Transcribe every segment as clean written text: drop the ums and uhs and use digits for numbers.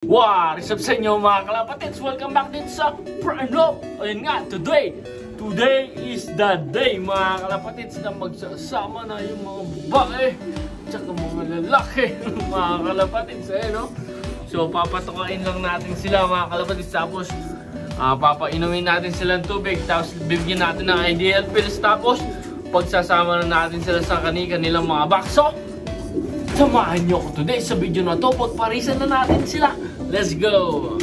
What's up sa inyo mga kalapatids? Welcome back din sa Prime Love. Ayun nga, today is the day mga kalapatids na magsasama na yung mga babae tsaka mga lalaki mga kalapatids. Ayun, no? So papatukain lang natin sila mga kalapatids, tapos papainumin natin sila ng tubig, tapos bibigyan natin ng ideal pills, tapos pagsasama na natin sila sa kanilang mga bakso. Samahan nyo ako today sa video na to, pagparisan na natin sila. Let's go!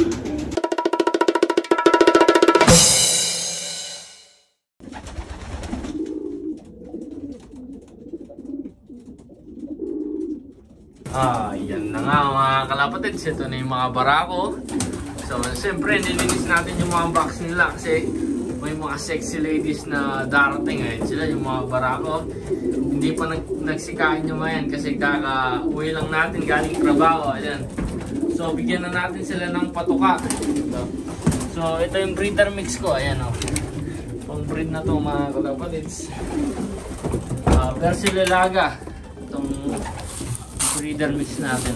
Yan na nga mga kalapatids, ito na yung mga barako. So, siyempre, nilinis natin yung mga box nila kasi may mga sexy ladies na darating. Ayun sila, yung mga barako. Hindi pa nagsikain yung mga yan kasi kaka-uwi lang natin galing trabaho. Ayan. So, bigyan na natin sila ng patuka. So, ito yung breeder mix ko. Ayan, o. Pang-breed na to mga kalapatids. Versililaga. Itong breeder mix natin.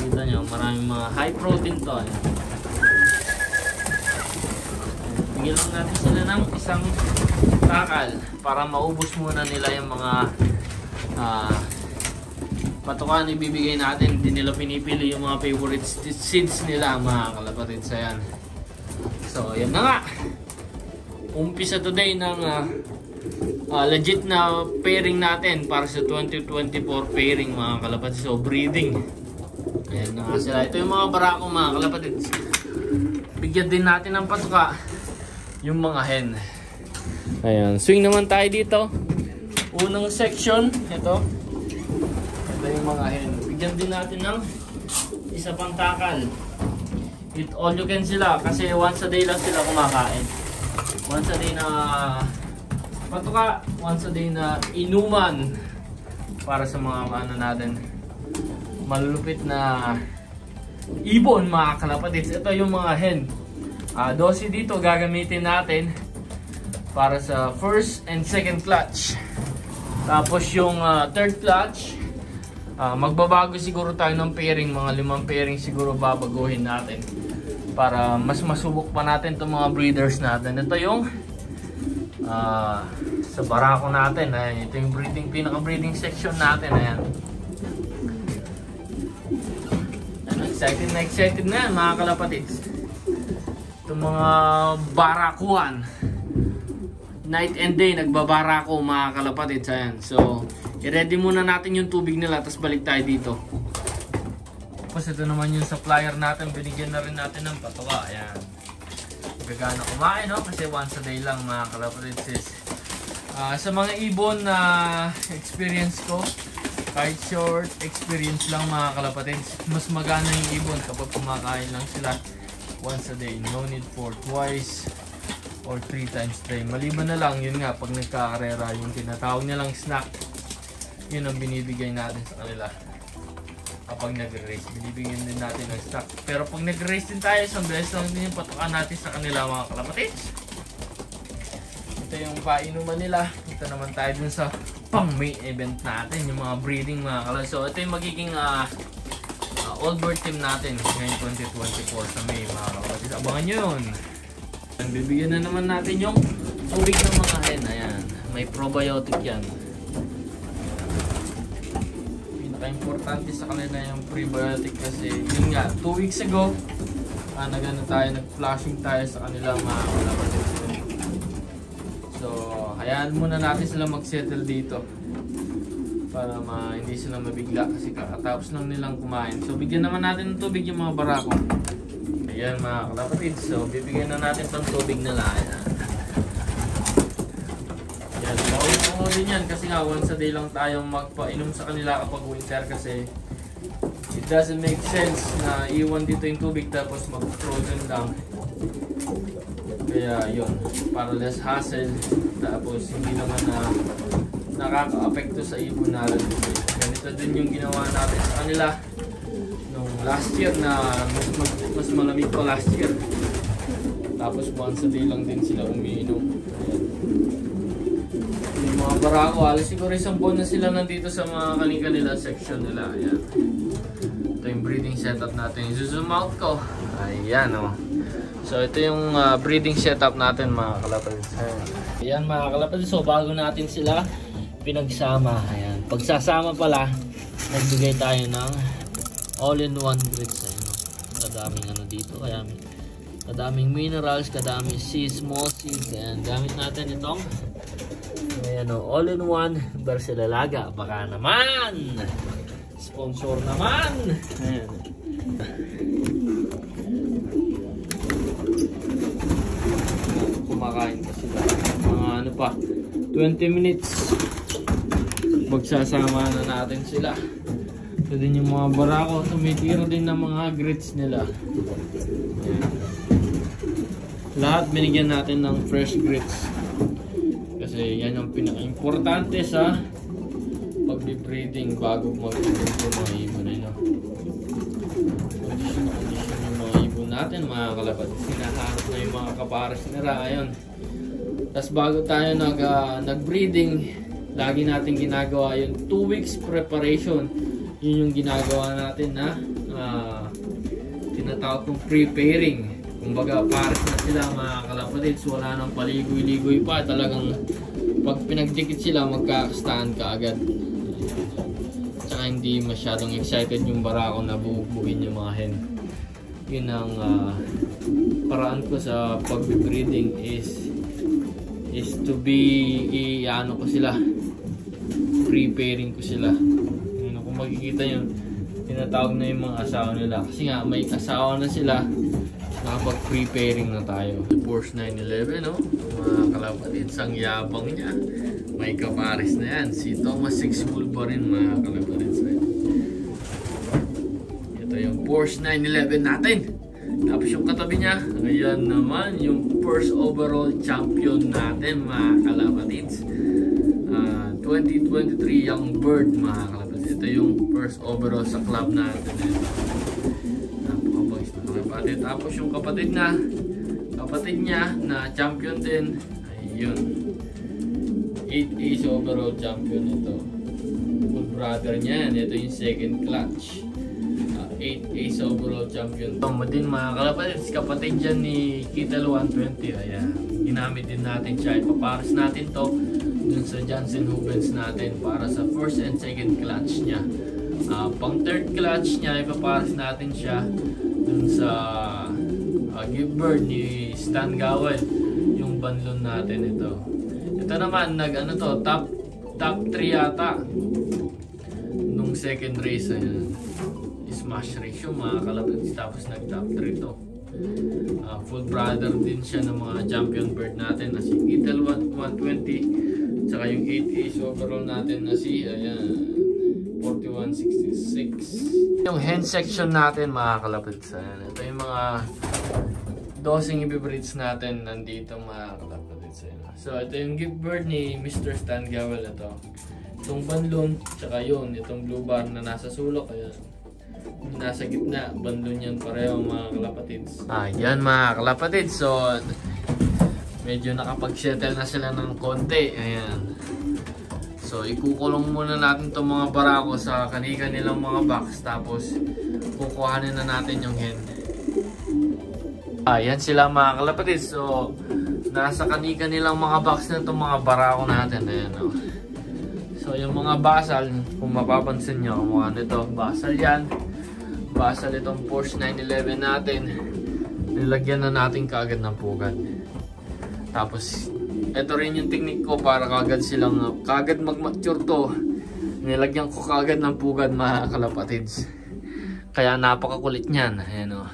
Kita nyo, maraming mga high protein to. Ayan. Bigyan lang natin sila ng isang takal para maubos muna nila yung mga patukan ibibigay natin. Hindi nila pinipili yung mga favorite seeds nila mga kalapatids. Ayan. So yan na nga, umpisa today ng legit na pairing natin para sa 2024 pairing mga kalapatids. So breeding. Ayan na nga sila. Ito yung mga barako mga kalapatids. Bigyan din natin ng patuka yung mga hen. Ayan, swing naman tayo dito. Unang section, ito yung mga hen. Bigyan din natin ng isa pang takal. Eat all you can sila kasi once a day lang sila kumakain. Once a day na patuka, once a day na inuman para sa mga ano natin, malulupit na ibon mga kalapatids. Ito yung mga hen. Dosi dito gagamitin natin para sa first and second clutch. Tapos yung third clutch, magbabago siguro tayo ng pairing. Mga 5 pairing siguro babaguhin natin para mas masubok pa natin itong mga breeders natin. Ito yung sa barako natin. Ayan, ito yung pinaka-breeding section natin. Ayan. Excited na yan mga kalapatids. Itong mga barakuan, night and day nagbabarako mga kalapatids. Ayan. So i-ready muna natin yung tubig nila, tapos balik tayo dito. Tapos ito naman yung supplier natin, binigyan na rin natin ng patuka. Ayan, gagana kumain, no? Kasi once a day lang mga kalapatids. Sa mga ibon na experience ko, kahit short experience lang mga kalapatids, mas magana yung ibon kapag kumakain lang sila once a day. No need for twice or 3 times a day. Maliban na lang, yun nga, pag nagkakarera, yung tinatawag nilang snack, yun ang binibigay natin sa kanila. Kapag nag-race, binibigyan din natin ng snack. Pero pag nag-race din tayo, isang beses lang din yung patukan natin sa kanila mga kalapatids. Ito yung painuman nila. Ito naman tayo dun sa pang-main event natin, yung mga breeding mga kalapatids. So ito yung magiging old bird team natin ngayong 2024 sa May mga kalapatids. Abangan nyo yun. Bibigyan na naman natin yung tubig ng mga hen. Ayan, may probiotic yan. Pinaka-importante sa kanila yung probiotic kasi yun nga, 2 weeks ago nag-flashing tayo sa kanila mga kalapatids. So hayaan muna natin sila mag-settle dito para hindi sila mabigla kasi kakatapos lang nilang kumain. So bigyan naman natin ng tubig yung mga barako. Ayan mga kalapatids. So bibigyan na natin pang tubig nila. Ayan, bawal din yan kasi nga once a day lang tayong magpainom sa kanila kapag winter kasi it doesn't make sense na iwan dito yung tubig tapos mag-frozen lang. Kaya yun, para less hassle, tapos hindi naman nakaka-apekto sa ibon natin. Ganito din yung ginawa natin sa kanila nung last year na mas malamig pa last year. Tapos once a day lang din sila umiinom. Yung mga barako, alas siguro 1 buwan na sila nandito sa mga kanila section nila. Ayan. Ito yung breeding setup natin. I-zoom out ko. Ayan o. So ito yung breeding setup natin mga kalapatids. Ayan mga kalapatids. So bago natin sila pinagsama. Ayan. Pagsasama pala, nagbigay tayo ng all-in-one grids. Ayan o. Kadaming ano dito. Kaya kadaming minerals, kadaming seeds, small seeds. Ayan. Gamit natin itong ayan o. All-in-one Bersilalaga. Baka naman! Sponsor naman! Ayan. Kumakain pa sila. Mga ano pa, 20 minutes. Magsasama na natin sila. Ito din yung mga barako. Tumitira din ng mga grits nila. Ayan. Lahat binigyan natin ng fresh grits. Kasi yan yung pinaka-importante sa pag-breeding bago mag-breed yung mga ibon. Condition yung mga ibon natin mga kalapatids. Hinahanap na yung mga kapares nila. Ayun. Tapos bago tayo nag-breeding, lagi natin ginagawa yung 2 weeks preparation. Yun yung ginagawa natin na tinatawag kong preparing. Kumbaga pares na sila mga kalapatids. Wala nang paligoy-ligoy pa. Talagang pag pinagdikit sila, magkakastahan ka agad. Tsaka hindi masyadong excited yung barako na bubugbugin yung mga hen. Yun ang paraan ko sa pag-breeding is to be ano ko sila, preparing ko sila. Yun, kung makikita yun, tinatawag na yung mga asawa nila. Kasi nga may asawa na sila, nakapag-preparing na tayo. Porsche 911 no? Mga kalapatids, ang yabang niya. May kapares na yan. Si Thomas 6 Bull pa rin mga kalapatids. Ito yung Porsche 911 natin. Tapos yung katabi niya, ayan naman yung first overall champion natin mga kalapatids. 2023 Young Bird mga kalapatids. Ito yung first overall sa club natin. Napakabagis na kalapatid. Tapos yung kapatid niya na champion din. Ayun. 8 Ace overall champion ito. Good brother niya yan. Ito yung second clutch. 8 Ace overall champion. Ito mo din mga kalapatids. Kapatid dyan ni Kittel 120. Ayan. Ginamit din natin siya. Ipapares natin to dun sa Johnson Hubens natin para sa first and second clutch niya. Pang third clutch niya, ipapares natin siya dun sa Give Bird ni Stan Gowell. Yung banlon natin ito. Ito naman, top 3 yata nung second race. Ayan. Smash race yung mga kalapatids. Tapos nag-top 3 to. Full brother din siya ng mga champion bird natin na si Kittel 120. Tsaka yung 8 Ace overall natin na si 4166. Yung hen section natin mga kalapatids. Ayan. Ito yung mga dosing ibibreeds natin nandito mga kalapatids. So ito yung gift bird ni Mr. Stan Gowell. Itong banlon, tsaka yun, itong blue bar na nasa sulok. Ayan. Nasa gitna, banlon yan pareho mga kalapatids. Ayan mga kalapatids. So medyo nakapag-settle na sila ng konti. Ayan. So ikukulong muna natin itong mga barako sa kanilang mga box. Tapos kukuhanin na natin yung hen. Ayan sila mga kalapatids. So nasa kanilang mga box na itong mga barako natin. Ayan, oh. So yung mga basal, kung mapapansin nyo, mga nito, basal yan. Basal itong Porsche 911 natin. Nilagyan na natin kaagad ng pugad. Tapos ito rin yung technique ko para kaagad silang kaagad mag-mature to. Nilagyan ko kaagad ng pugad mga kalapatids. Kaya napakakulit niyan. Ayan o.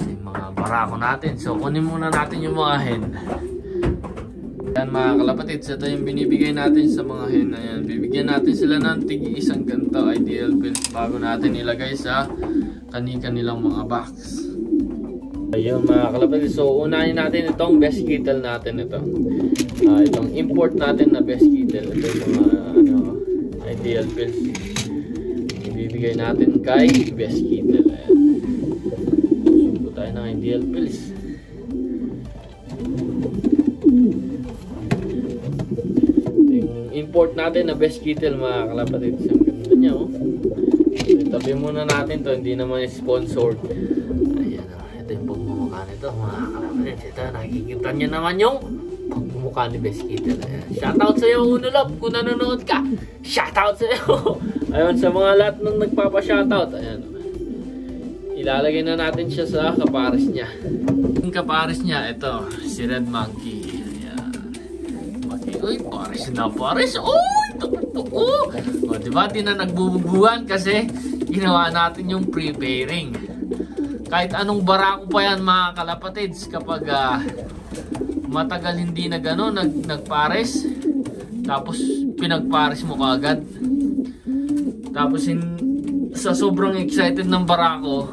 Yung mga barako natin. So kunin muna natin yung mga hen. Ayan mga kalapatids. Ito yung binibigay natin sa mga hen. Ayan. Bibigyan natin sila ng tig-isang ganito ideal pills bago natin ilagay sa kanilang mga box. Ayun mga kalapatids. So unahin natin itong best Kittel natin ito. Itong import natin na best Kittel. Ito yung mga ideal pills. Ibibigay natin kay best Kittel. Ayan. Subo tayo ng ideal pills. Ito yung import natin na best Kittel mga kalapatids. Ang ganda niya oh. Ito tabi muna natin to, hindi naman sponsored. Ayan o, ito yung pagmumukha nito mga kalapatid. Ito, nakikita nyo naman yung pagmumukha ni Best Kittel. Shoutout sa'yo Unulop kung nanonood ka. Shoutout sa'yo. Ayun, sa mga lahat nung nagpapa-shoutout. Ayan, ilalagay na natin siya sa kapares niya. Yung kapares niya, ito, si Red Monkey. Ayan. Okay, uy, pares na pares. Uy, tuko. O, diba, di na nagbubuguan kasi ginawa natin yung pre-pairing. Kahit anong barako pa yan mga kalapatids, kapag matagal hindi na gano'n, nagpares, tapos pinagpares mo kaagad. Tapos sa sobrang excited ng barako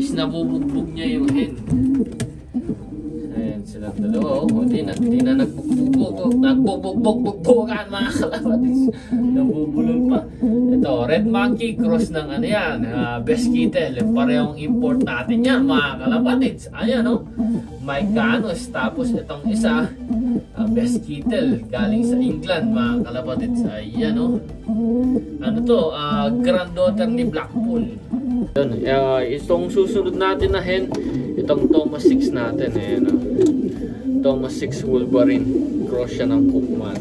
is nabubugbog niya yung hen. Ayan silang dalawa. Hindi na nagbubugbogan mga kalapatids. Nabubulol pa. Ito, Red Monkey cross ng ano yan, Best Kittel. Parehong import natin yan mga kalapatids. Ayan o, Mike Canos. Tapos itong isa, Best Kittel galing sa England mga kalapatids. Ayan o, ano to, granddaughter ni Blackpool. Itong susunod natin na hen, itong Thomas 6 natin. Ayan o, Thomas 6 Wolverine, cross siya ng Cookman.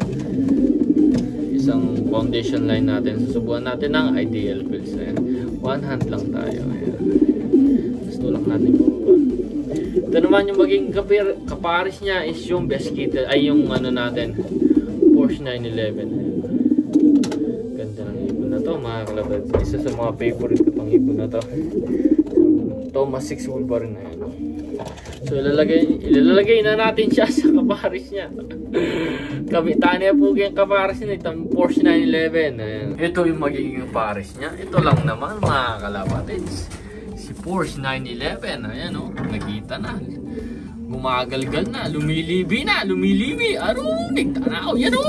Isang foundation line natin. Susubukan natin ng ideal pills. Ayan, one hand lang tayo. Ayan, tapos tulak natin pababa. Ito naman yung maging kapares niya is yung Best Kittel, ay yung ano natin, Porsche 911. Ayan. Ganda ng ibon na to mga kalapad. Isa sa mga favorite ko tong ibon na to, Thomas 6 Wolverine. Ayan. So ilalagay na natin siya sa kapares niya. Kabitaan niya po yung kapares niya, itong Porsche 911. Ayan. Ito yung magiging kapares niya. Ito lang naman mga kalapatids, si Porsche 911. Ayan o, nakita na, gumagalgal na, lumilibi. Aro, nagtanaw. Yan o,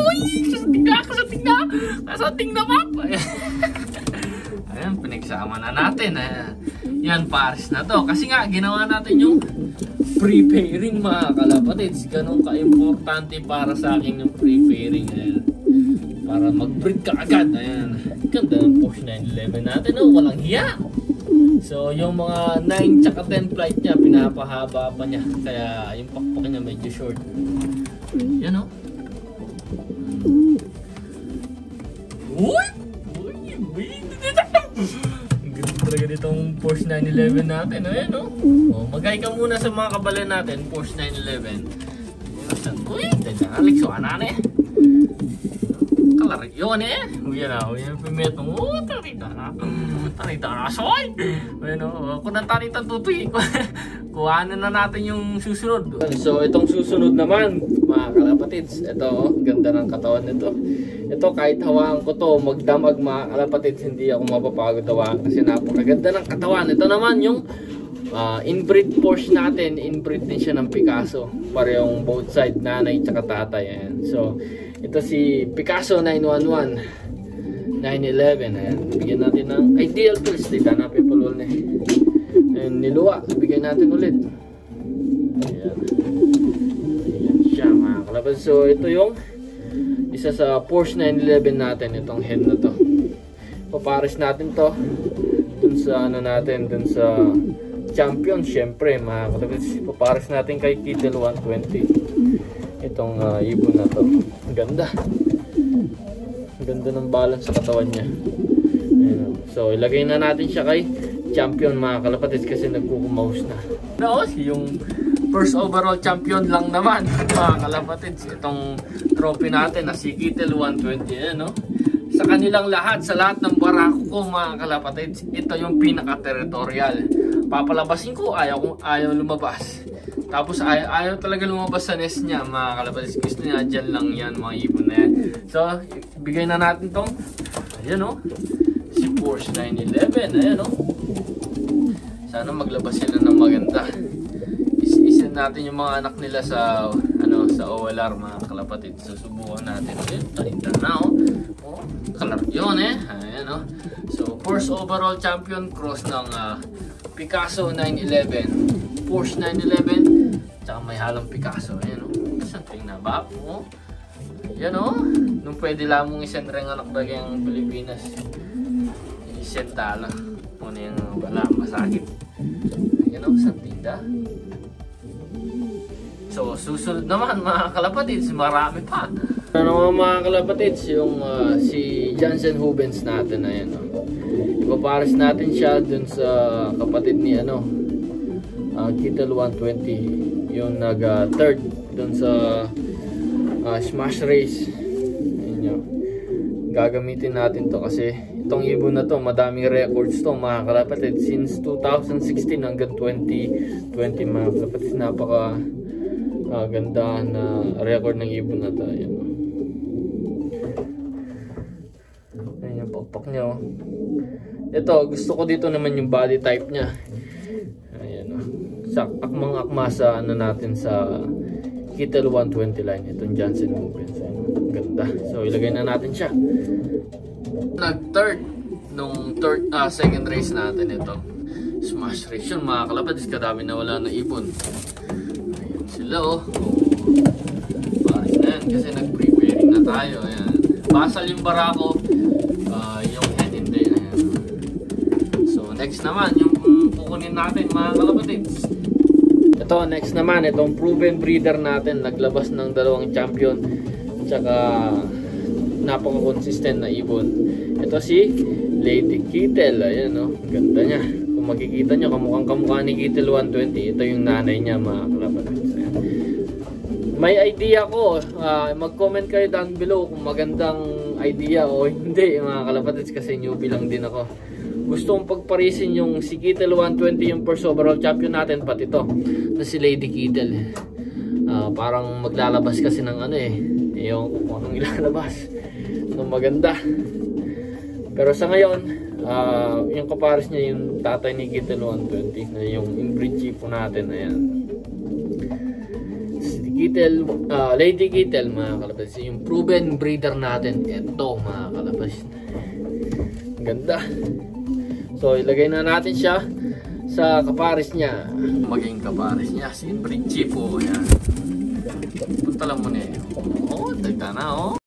kasating na map. Ayan, pinagsama na natin. Yan, pares na to. Kasi nga, ginawa natin yung pre-pairing mga kalapatids. Ganun ka-importante para sa akin yung pre-pairing. Ayan, para mag-breed ka agad. Ayan, ganda ng Porsche 911 natin. Oh, walang hiya. So, yung mga 9 tsaka 10 flight niya, pinapahaba pa niya. Kaya, yung pakpak niya medyo short. Yan o. Uy! Ang ganda talaga ditong Porsche 911 natin. Ayan o. Magay ka muna sa mga kabalan natin, Porsche 911. Uy! Alex, wala na eh. Kalari yun eh. Uyan na, uyan pimetong. Tarita na. Soy! Bueno, kung natarita tutuloy, kuhanan na natin yung susunod. So, itong susunod naman, mga kalapatids. Ito, ganda ng katawan nito. Ito, kahit hawakan ko to, magdamag mga kalapatids, hindi ako mapapagod hawakan kasi napakaganda ng katawan. Ito naman yung inbreed Porsche natin. Inbreed din siya ng Picasso. Parehong both side, nanay tsaka tatay. Ayan. So, ito si Picasso 911 911. Ayan, bigyan natin ng ideal pills. Dito natin pulol na. And niluwa, bigyan natin ulit. Ayan. Ayan siya mga kalapad. So ito yung isa sa Porsche 911 natin. Itong hen na to, papares natin to dun sa ano natin, dun sa Champion. Syempre mga kalapad, papares natin kay Kittel 120 itong ibon na to. Ganda. Ganda ng balance sa katawan niya. Ayan. So, ilagay na natin siya kay Champion mga kalapatids kasi nagkukumaus na. Yung first overall champion lang naman mga kalapatids. Itong trophy natin na si Kittel 120. Ayan, no? Sa kanilang lahat, sa lahat ng barako ko mga kalapatids, ito yung pinaka-territorial. Papalabasin ko, ayaw lumabas. Tapos ayaw talaga lumabas sa nest niya mga kalapatids. Gusto niya dyan lang yan mga ibon na yan. So, bigay na natin tong, ayan o, si Porsche 911. Ayan o. Sana maglabas sila ng maganda. Isin natin yung mga anak nila sa sa OLR mga kalapatids. Susubukan natin. Ayan, talinda na o. Kalar yun eh. Ayan o. So, first overall champion cross ng Picasso 911. Porsche 911 tsaka may halong Picasso. Ayan o, something na ba po. Ayan o, nung pwede lamang isang ring anak bagay ang Pilipinas, sentala. Muna yung wala masakit. Ayan o, santinda. So, susunod naman mga kalapatids, marami pa. Ano mga kalapatids, yung si Jansen Hubens natin, ayan o. Ipapares natin siya dun sa kapatid ni Kittel 120, yung nag-third dun sa Smash Race. Ayan yun. Gagamitin natin to kasi itong ibon na to, madaming records to mga kalapatid. Since 2016 hanggang 2020 mga kalapatid, napaka ganda na record ng ibon na to. Ayan. Ayan yung pakpak niya oh. Ito, gusto ko dito naman yung body type niya. Ayan oh. Sa akmang-akma sa natin sa Kittel 120 line, itong Jansen Hubens. Ganda. So ilagay na natin siya. Nag-third nung second race natin ito. Smash race yun mga kalapatids, kadami na wala na ibon. Ayan sila oh. Paris na yan kasi nag-preparing na tayo. Ayan. Basal yung barako, yung head hindi. Ayan. So next naman yung kukunin natin mga kalapatids. Ito, next naman, itong proven breeder natin. Naglabas ng 2 champion. Tsaka napaka-consistent na ibon. Ito si Lady Kittel. Ayan o, ganda niya. Kung makikita nyo, kamukhang-kamukha ni Kittel 120. Ito yung nanay niya mga kalapatids. May idea ko. Mag-comment kayo down below kung magandang idea o hindi mga kalapatids, kasi newbie lang din ako. Gusto kong pagparisin yung si Kittel 120, yung first overall champion natin, pati ito na si Lady Kittel. Parang maglalabas kasi ng yung kung anong ilalabas ng maganda. Pero sa ngayon, yung kapares niya yung tatay ni Kittel 120 na yung inbreed chief natin. Ayan, si Kittel, Lady Kittel mga kalabas, yung proven breeder natin. Ito mga kalabas, ganda. So ilagay na natin siya sa kapares niya. Maging kapares niya si inbreed chief po. Ayan, punta lang muna eh. Oh, tagta na oh.